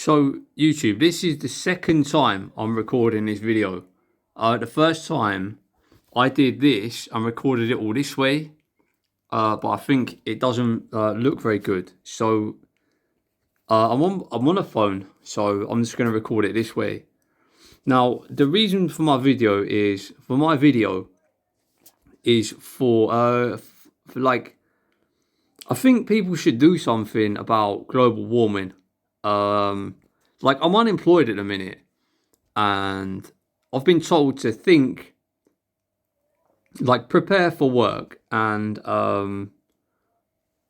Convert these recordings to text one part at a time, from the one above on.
So YouTube, this is the second time I'm recording this video. The first time I did this and recorded it all this way, but I think it doesn't look very good. So I'm on a phone, so I'm just going to record it this way. Now the reason for my video is for like, I think people should do something about global warming. Like, I'm unemployed at the minute, and I've been told to think, like, prepare for work, and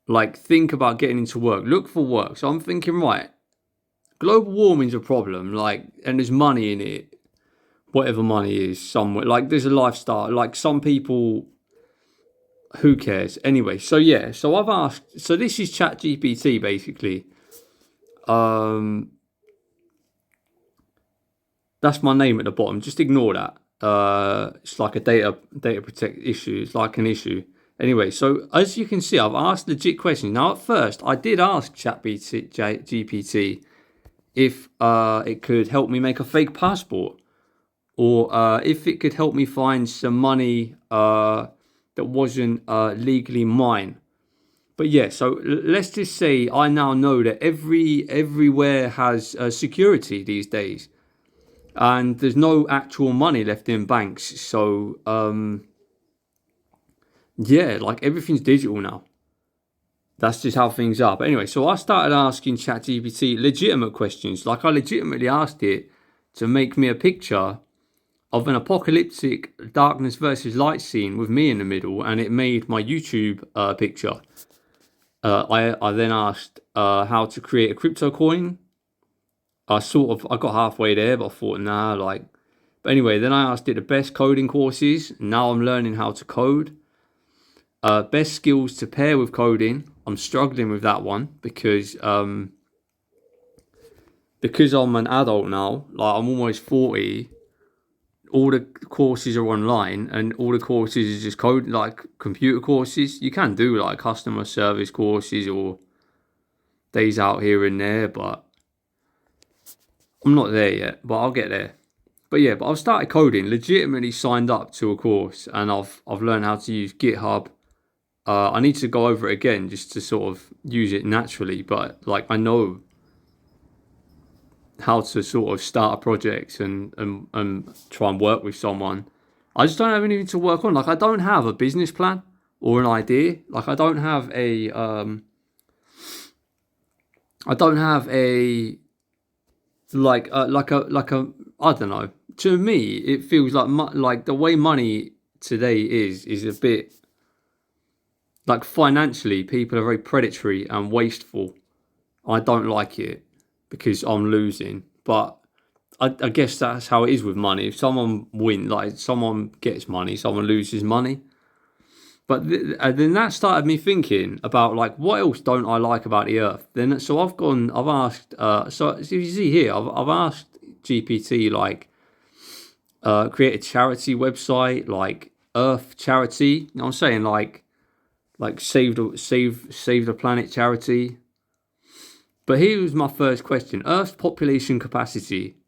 like, think about getting into work, look for work. So I'm thinking, right, global warming's a problem, like, and there's money in it, whatever money is somewhere. Like, there's a lifestyle. Like, some people, who cares anyway? So yeah, so I've asked. So this is Chat GPT basically. That's my name at the bottom. Just ignore that. It's like a data protect issue. It's like an issue. Anyway, so as you can see, I've asked legit questions. Now, at first, I did ask GPT if it could help me make a fake passport, or if it could help me find some money that wasn't legally mine. But yeah, so let's just say I now know that everywhere has security these days, and there's no actual money left in banks. So yeah, like, everything's digital now. That's just how things are. But anyway, so I started asking ChatGPT legitimate questions. Like, I legitimately asked it to make me a picture of an apocalyptic darkness versus light scene with me in the middle, and it made my YouTube picture. I then asked how to create a crypto coin. I got halfway there, but I thought, nah, like. But anyway, then I asked it the best coding courses. Now I'm learning how to code. Best skills to pair with coding. I'm struggling with that one because I'm an adult now. Like, I'm almost 40. All the courses are online, and all the courses is just code, like computer courses. You can do like customer service courses or days out here and there, but I'm not there yet. But I'll get there. But yeah, but I've started coding. Legitimately signed up to a course, and I've learned how to use GitHub. I need to go over it again just to sort of use it naturally. But like, I know how to sort of start a project and try and work with someone. I just don't have anything to work on. Like, I don't have a business plan or an idea. Like, I don't have a like a I don't know. To me, it feels like the way money today is a bit like, financially, people are very predatory and wasteful. I don't like it because I'm losing. But I guess that's how it is with money. If someone someone gets money, someone loses money. But then that started me thinking about, like, what else don't I like about the Earth? Then so I've asked. So you see here, I've asked GPT, like, create a charity website, like Earth Charity. You know what I'm saying, like save the planet charity. But here was my first question: Earth's population capacity.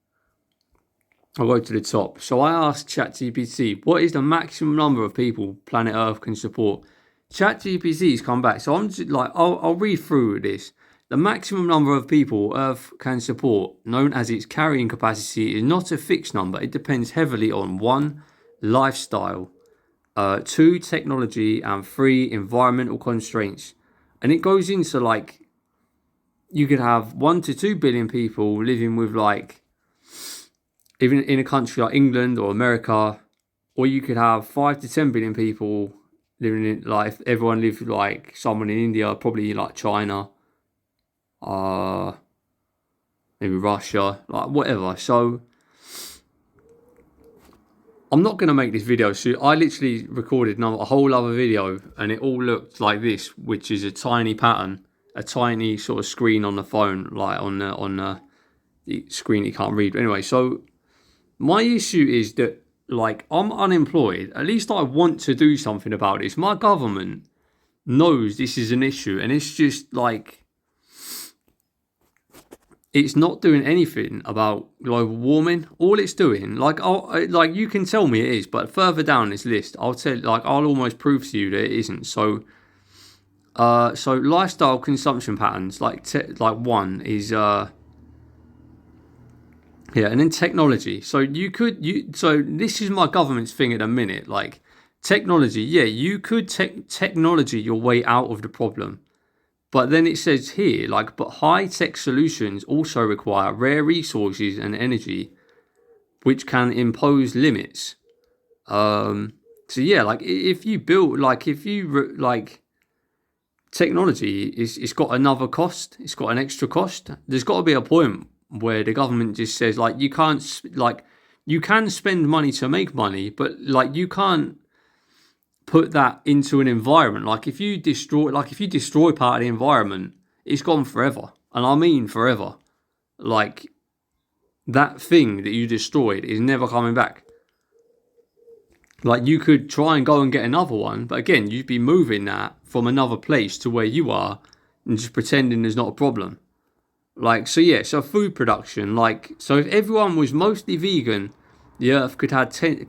I'll go to the top. So I asked ChatGPT, what is the maximum number of people planet Earth can support? ChatGPT's come back. So I'm just like, I'll read through this. The maximum number of people Earth can support, known as its carrying capacity, is not a fixed number. It depends heavily on 1, lifestyle, 2, technology, and 3, environmental constraints. And it goes into, like, you could have 1 to 2 billion people living with, like, even in a country like England or America, or you could have 5 to 10 billion people living in, like, if everyone lived like someone in India, probably like China, maybe Russia, like, whatever. So I'm not going to make this video. So I literally recorded a whole other video, and it all looked like this, which is a tiny pattern, a tiny sort of screen on the phone, like on the screen you can't read. But anyway, so my issue is that, like, I'm unemployed. At least I want to do something about this. My government knows this is an issue, and it's just like, it's not doing anything about global warming. All it's doing, like you can tell me it is, but further down this list, I'll almost prove to you that it isn't. So lifestyle consumption patterns, like one is yeah, and then technology. So this is my government's thing at the minute. Like technology, yeah, you could technology your way out of the problem. But then it says here, like, but high-tech solutions also require rare resources and energy, which can impose limits. So yeah, like if you build, like if you like technology it's got another cost, it's got an extra cost. There's got to be a point where the government just says like you can't like you can spend money to make money, but like you can't put that into an environment. Like if you destroy part of the environment, it's gone forever, and I mean forever. Like that thing that you destroyed is never coming back. Like you could try and go and get another one, but again, you'd be moving that from another place to where you are and just pretending there's not a problem. Like so, yeah. So food production, like so, if everyone was mostly vegan, the Earth could have 10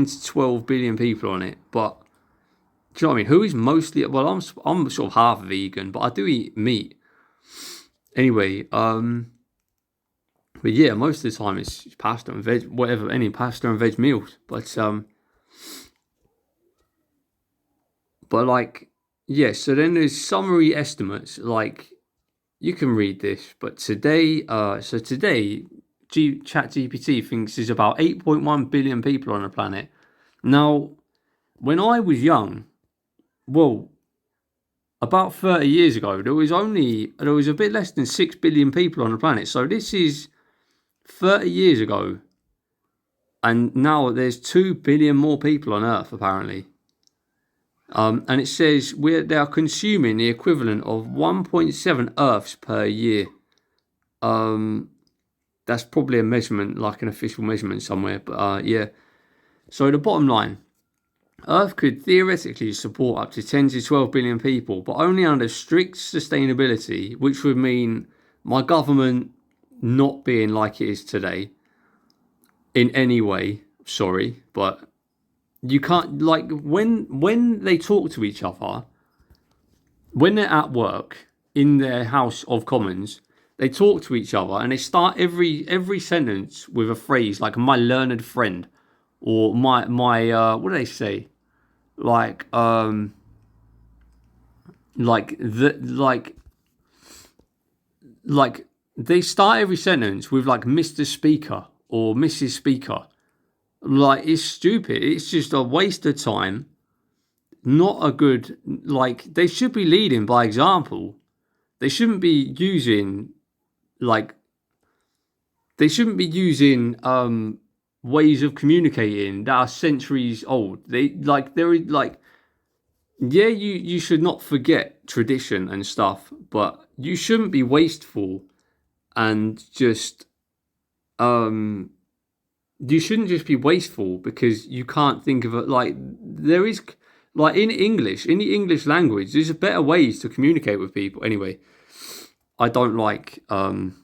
to 12 billion people on it. But do you know what I mean? Who is mostly? Well, I'm sort of half vegan, but I do eat meat. Anyway, but yeah, most of the time it's pasta and veg, whatever, any pasta and veg meals. But like, yeah. So then there's summary estimates. Like you can read this, but today, ChatGPT thinks there's about 8.1 billion people on the planet. Now, when I was young, well, about 30 years ago, there was a bit less than 6 billion people on the planet. So this is 30 years ago, and now there's 2 billion more people on Earth apparently. And it says they are consuming the equivalent of 1.7 Earths per year. That's probably a measurement, like an official measurement somewhere. But yeah. So the bottom line, Earth could theoretically support up to 10 to 12 billion people, but only under strict sustainability, which would mean my government not being like it is today in any way. Sorry, but you can't, like, when they talk to each other, when they're at work in their House of Commons, they talk to each other and they start every sentence with a phrase like "my learned friend" or my what do they say? Like like the like they start every sentence with like Mr. Speaker or Mrs. Speaker. Like it's stupid. It's just a waste of time. Not a good, like they should be leading by example. They shouldn't be using like they shouldn't be using ways of communicating that are centuries old. Yeah, you should not forget tradition and stuff, but you shouldn't be wasteful and just you shouldn't just be wasteful because you can't think of it. Like there is, like in the English language, there's better ways to communicate with people. Anyway, I don't like some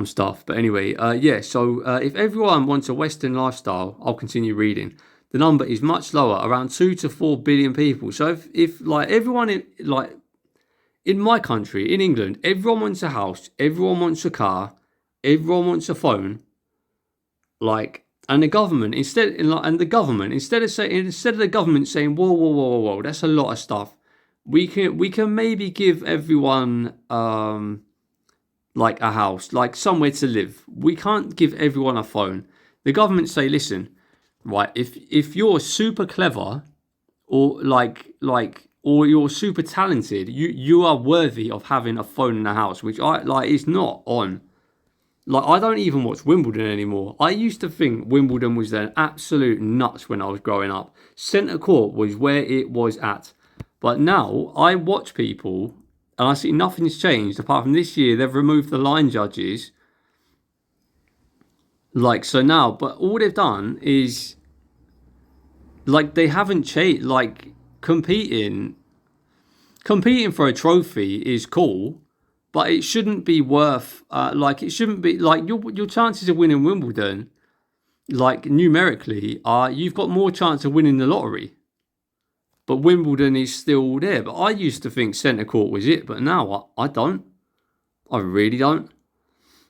stuff, but anyway, yeah. So if everyone wants a Western lifestyle, I'll continue reading. The number is much lower, around 2 to 4 billion people. So if like everyone in my country, in England, everyone wants a house, everyone wants a car, everyone wants a phone. Like, and the government instead of the government saying whoa, that's a lot of stuff. We can maybe give everyone like a house, like somewhere to live. We can't give everyone a phone. The government say, listen, right, if you're super clever or or you're super talented, you are worthy of having a phone in a house, which I like is not on. Like, I don't even watch Wimbledon anymore. I used to think Wimbledon was an absolute nuts when I was growing up. Centre court was where it was at. But now I watch people and I see nothing's changed apart from this year they've removed the line judges. Like, so now, but all they've done is, like, they haven't changed. Like, competing for a trophy is cool. but it shouldn't be worth like, it shouldn't be like your chances of winning Wimbledon, like numerically, are you've got more chance of winning the lottery. But Wimbledon is still there. But I used to think centre court was it, but now I don't. I really don't.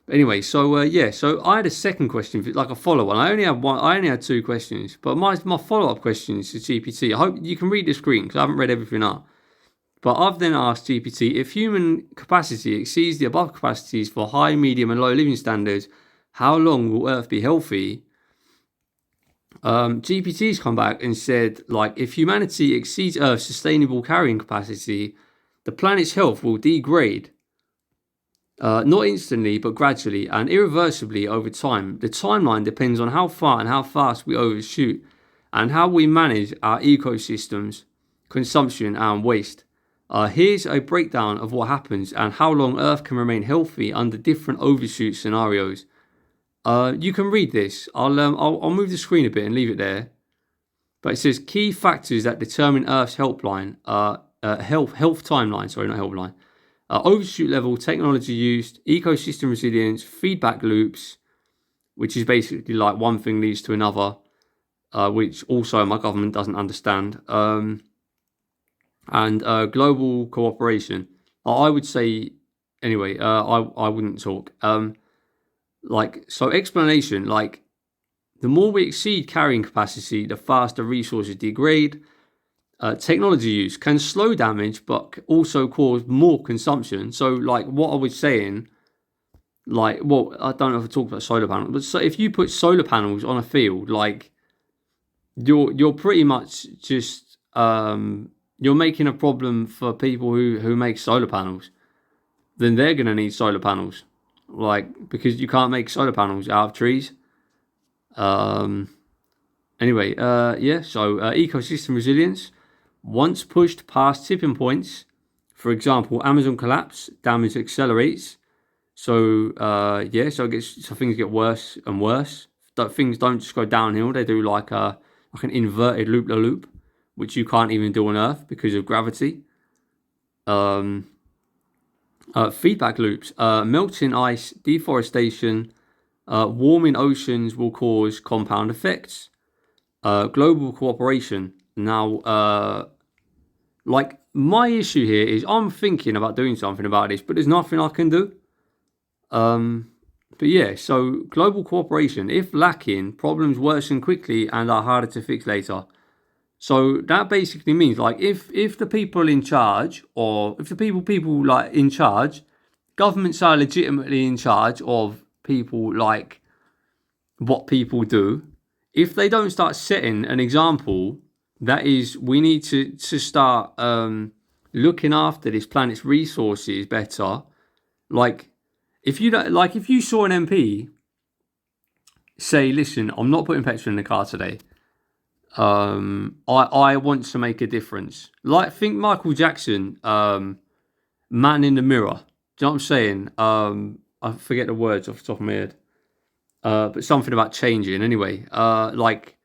But anyway, so yeah, so I had a second question, like a follow on. I only had one. I only had two questions, but my follow up questions to GPT. I hope you can read the screen because I haven't read everything up. But I've then asked GPT if human capacity exceeds the above capacities for high, medium, and low living standards, how long will Earth be healthy? GPT's come back and said, like, if humanity exceeds Earth's sustainable carrying capacity, the planet's health will degrade. Not instantly, but gradually and irreversibly over time. The timeline depends on how far and how fast we overshoot and how we manage our ecosystems, consumption, and waste. Here's a breakdown of what happens and how long Earth can remain healthy under different overshoot scenarios. You can read this. I'll move the screen a bit and leave it there. But it says key factors that determine Earth's health timeline. Sorry, not helpline. Overshoot level, technology used, ecosystem resilience, feedback loops, which is basically like one thing leads to another, which also my government doesn't understand. And global cooperation. I would say anyway. I wouldn't talk. Like, so explanation, like, the more we exceed carrying capacity, the faster resources degrade. Technology use can slow damage, but also cause more consumption. So, like, what I was saying, like, well, I don't know if I talked about solar panels, but so if you put solar panels on a field, like, you're pretty much just, you're making a problem for people who make solar panels. Then they're going to need solar panels. Like, because you can't make solar panels out of trees. Anyway, yeah, so ecosystem resilience. Once pushed past tipping points, for example, Amazon collapse, damage accelerates. So, yeah, so things get worse and worse. Things don't just go downhill. They do like an inverted loop-the-loop, which you can't even do on Earth because of gravity. Feedback loops, melting ice, deforestation, warming oceans will cause compound effects. Global cooperation. Now, like, my issue here is I'm thinking about doing something about this, but there's nothing I can do. But yeah, so global cooperation. If lacking, problems worsen quickly and are harder to fix later. So that basically means, like, if the people in charge, or if the people like in charge, governments are legitimately in charge of people, like what people do. If they don't start setting an example, that is, we need to start looking after this planet's resources better. Like, if you don't, like, if you saw an MP say, "Listen, I'm not putting petrol in the car today. I want to make a difference." Like, think Michael Jackson, Man in the Mirror. Do you know what I'm saying? I forget the words off the top of my head. But something about changing. Anyway, like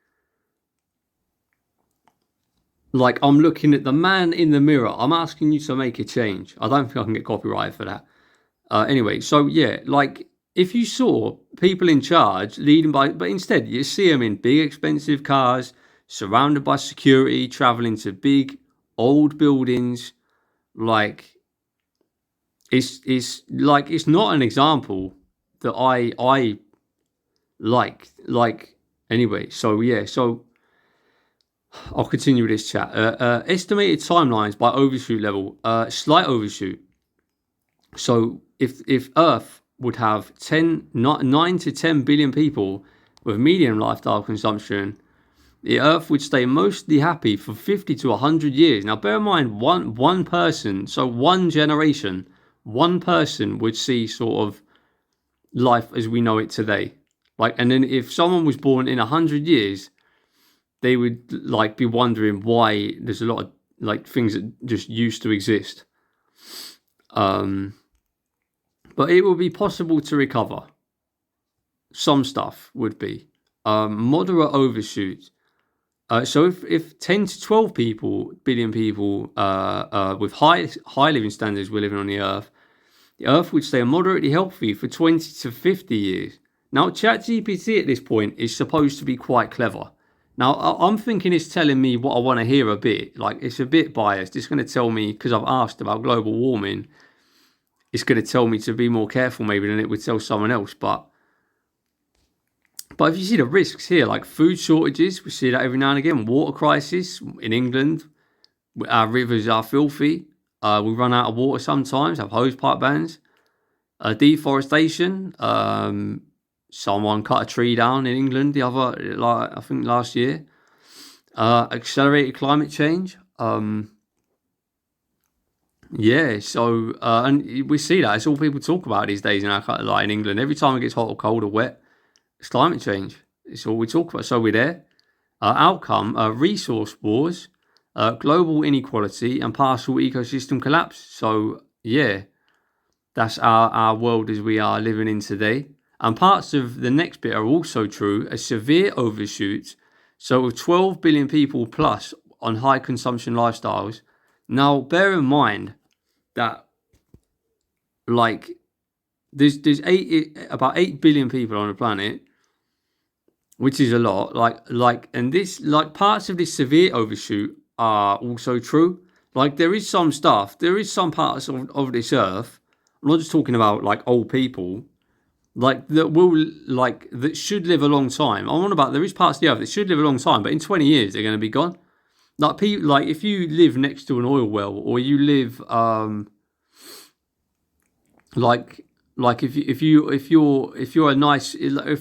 I'm looking at the man in the mirror. I'm asking you to make a change. I don't think I can get copyright for that. Anyway, so yeah, like, if you saw people in charge leading by, but instead you see them in big expensive cars, surrounded by security, traveling to big old buildings, like, it's like, it's not an example that I like. Anyway, so yeah, so I'll continue with this chat. Estimated timelines by overshoot level, slight overshoot. So if Earth would have 9 to 10 billion people with medium lifestyle consumption, the Earth would stay mostly happy for 50 to 100 years. Now, bear in mind, one person, so one generation, one person would see sort of life as we know it today. Like, and then if someone was born in 100 years, they would, like, be wondering why there's a lot of, like, things that just used to exist. But it will be possible to recover. Some stuff would be. Moderate overshoot. So if 10 to 12 billion people with high living standards were living on the Earth, The Earth would stay moderately healthy for 20 to 50 years. Now, ChatGPT at this point is supposed to be quite clever. Now, I'm thinking it's telling me what I want to hear a bit. Like, it's a bit biased. It's going to tell me, because I've asked about global warming, it's going to tell me to be more careful maybe than it would tell someone else. But if you see the risks here, like food shortages, we see that every now and again. Water crisis in England, our rivers are filthy. We run out of water sometimes, have hosepipe bans. Deforestation. Someone cut a tree down in England I think last year. Accelerated climate change. Yeah, so and we see that it's all people talk about these days in in England. Every time it gets hot or cold or wet, it's climate change. It's all we talk about. So we're there. Outcome: resource wars, global inequality, and partial ecosystem collapse. So yeah, that's our world as we are living in today. And parts of the next bit are also true. A severe overshoot. So with 12 billion people plus on high consumption lifestyles. Now, bear in mind that like there's about 8 billion people on the planet, which is a lot. And this parts of this severe overshoot are also true. Like there is some parts of this earth. I'm not just talking about like old people, that should live a long time. I'm on about there is parts of the earth that should live a long time, but in 20 years they're going to be gone. Like people, like if you live next to an oil well, or you live if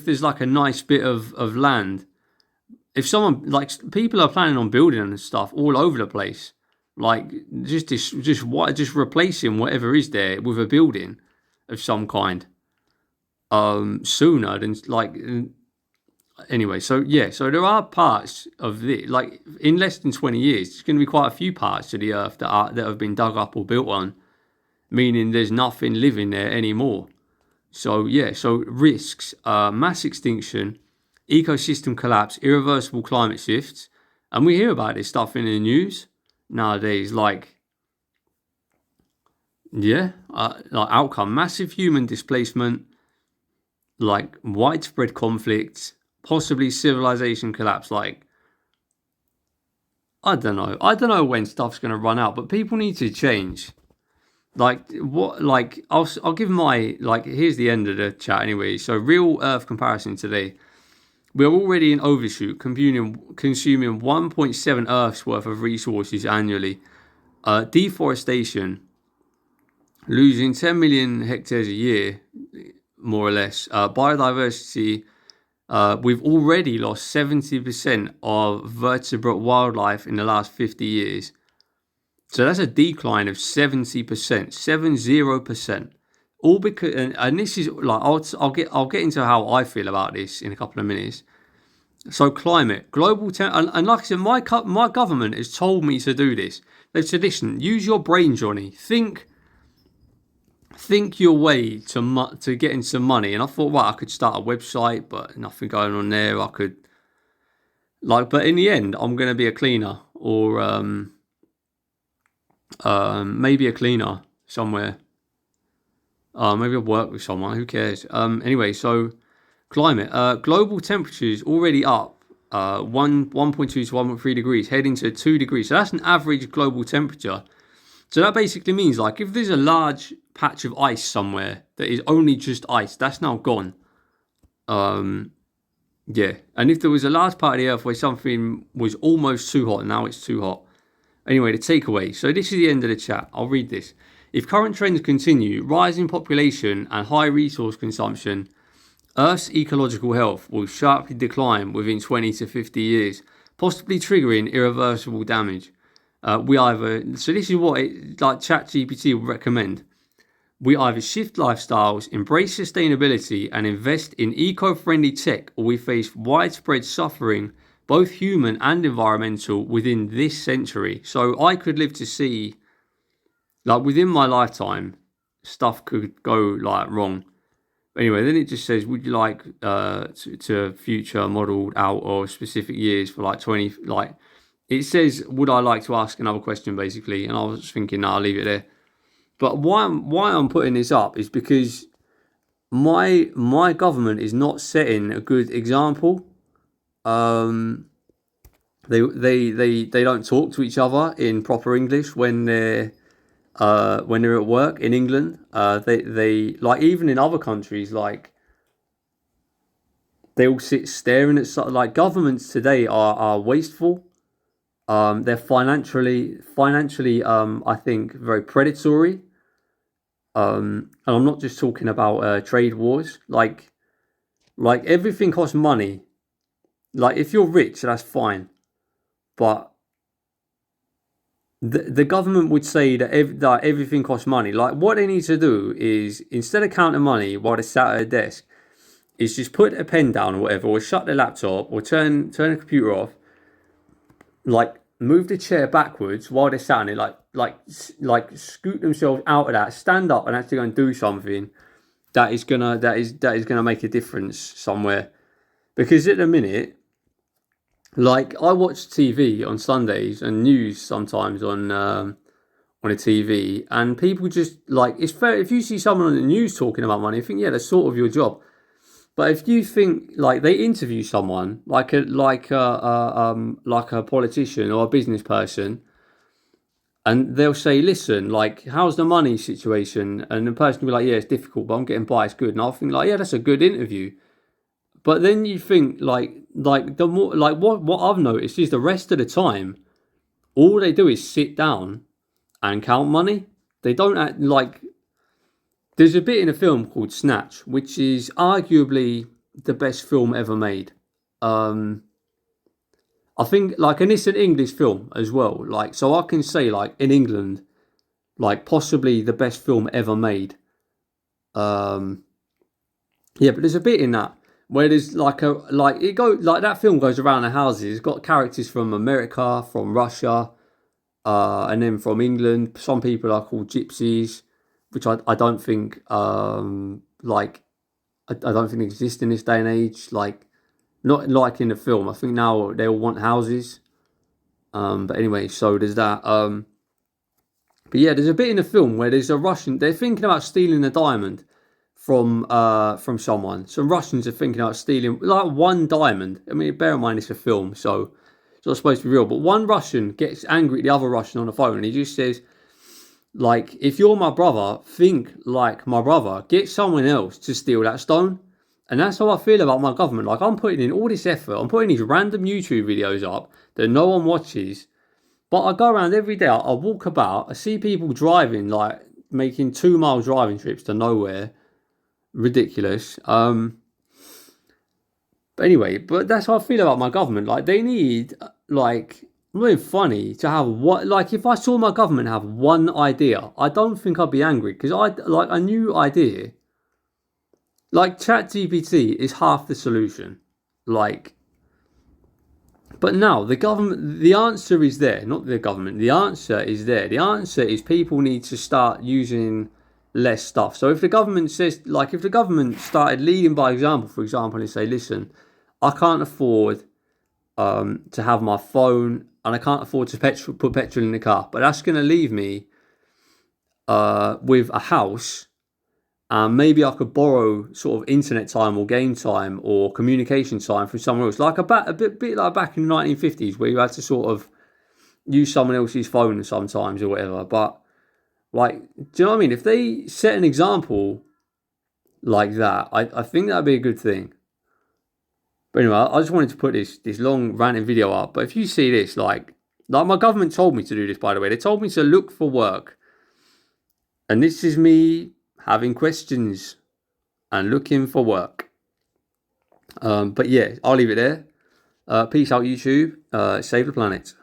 there's like a nice bit of land, if someone like people are planning on building and stuff all over the place, like just replacing whatever is there with a building of some kind, sooner than anyway. So yeah, so there are parts of it, like in less than 20 years, there's going to be quite a few parts of the earth that have been dug up or built on, meaning there's nothing living there anymore. So yeah, so risks, mass extinction, ecosystem collapse, irreversible climate shifts, and we hear about this stuff in the news nowadays. Outcome: massive human displacement, like widespread conflicts, possibly civilization collapse. Like I don't know when stuff's going to run out, but people need to change. I'll give my here's the end of the chat anyway. So real Earth comparison today. We're already in overshoot, consuming 1.7 Earth's worth of resources annually. Deforestation, losing 10 million hectares a year, more or less. Biodiversity, we've already lost 70% of vertebrate wildlife in the last 50 years. So that's a decline of 70%, 70%. All because, and this is like I'll get into how I feel about this in a couple of minutes. So climate, global and like I said, my government has told me to do this. They've said, listen, use your brain, Johnny. Think your way to getting some money. And I thought, well, I could start a website, but nothing going on there. I could but in the end, I'm going to be a cleaner or maybe a cleaner somewhere. Maybe I'll work with someone. Who cares? Anyway, so climate. Global temperatures already up 1.2 to 1.3 degrees, heading to 2 degrees. So that's an average global temperature. So that basically means like if there's a large patch of ice somewhere that is only just ice, that's now gone. Yeah. And if there was a large part of the earth where something was almost too hot, now it's too hot. Anyway, the takeaway. So this is the end of the chat. I'll read this. If current trends continue, rising population and high resource consumption, Earth's ecological health will sharply decline within 20 to 50 years, possibly triggering irreversible damage. So this is what ChatGPT would recommend. We either shift lifestyles, embrace sustainability, and invest in eco-friendly tech, or we face widespread suffering, both human and environmental, within this century. So I could live to see, within my lifetime, stuff could go wrong. Anyway, then it just says, would you like to future modeled out or specific years for 20? It says, would I like to ask another question, basically? And I was thinking, I'll leave it there. But why I'm putting this up is because my government is not setting a good example. Um, they don't talk to each other in proper English when they're at work in England. They like, even in other countries, like they all sit staring at like governments today are wasteful. They're financially I think very predatory. And I'm not just talking about trade wars. Like everything costs money. Like if you're rich, that's fine, but the government would say that everything costs money. Like what they need to do is, instead of counting money while they're sat at a desk, is just put a pen down or whatever, or shut the laptop, or turn the computer off. Like move the chair backwards while they're sat on it. Like scoot themselves out of that, stand up, and actually go and do something that is gonna make a difference somewhere. Because at the minute, like I watch TV on Sundays and news sometimes on a TV, and people just like, it's fair if you see someone on the news talking about money, you think, yeah, that's sort of your job. But if you think like they interview someone like a politician or a business person, and they'll say, listen, like, how's the money situation? And the person will be like, yeah, it's difficult, but I'm getting by, it's good. And I'll think like, yeah, that's a good interview. But then you think like the more, like what I've noticed is the rest of the time, all they do is sit down and count money. They don't act like. There's a bit in a film called Snatch, which is arguably the best film ever made. Um, I think like, and it's an English film as well. Like, so I can say like in England, like possibly the best film ever made. Um, yeah, but there's a bit in that where there's like it go like that film goes around the houses. It's got characters from America, from Russia, and then from England. Some people are called gypsies, which I don't think like I don't think exist in this day and age. Like not like in the film. I think now they all want houses. But anyway, so there's that. But yeah, there's a bit in the film where there's a Russian. They're thinking about stealing a diamond from someone. Some Russians are thinking about stealing like one diamond. I mean, bear in mind it's a film, so it's not supposed to be real. But one Russian gets angry at the other Russian on the phone, and he just says, like, if you're my brother, think like my brother. Get someone else to steal that stone. And that's how I feel about my government. Like, I'm putting in all this effort. I'm putting these random YouTube videos up that no one watches. But I go around every day. I walk about. I see people driving, like, making 2 mile driving trips to nowhere. Ridiculous. But anyway, but that's how I feel about my government. Like, they need, like, not even funny to have what, like, if I saw my government have one idea, I don't think I'd be angry, because like a new idea, like ChatGPT is half the solution. Like, but now the government, the answer is there, not the government. The answer is there. The answer is people need to start using less stuff. So if the government says, like, if the government started leading by example, for example, and say, listen, I can't afford to have my phone, and I can't afford to put petrol in the car, but that's going to leave me with a house. Maybe I could borrow sort of internet time or game time or communication time from someone else, like a bit like back in the 1950s, where you had to sort of use someone else's phone sometimes or whatever. But like, do you know what I mean? If they set an example like that, I think that'd be a good thing. But anyway, I just wanted to put this long ranting video up. But if you see this, like my government told me to do this, by the way. They told me to look for work. And this is me having questions and looking for work. But yeah, I'll leave it there. Peace out, YouTube. Save the planet.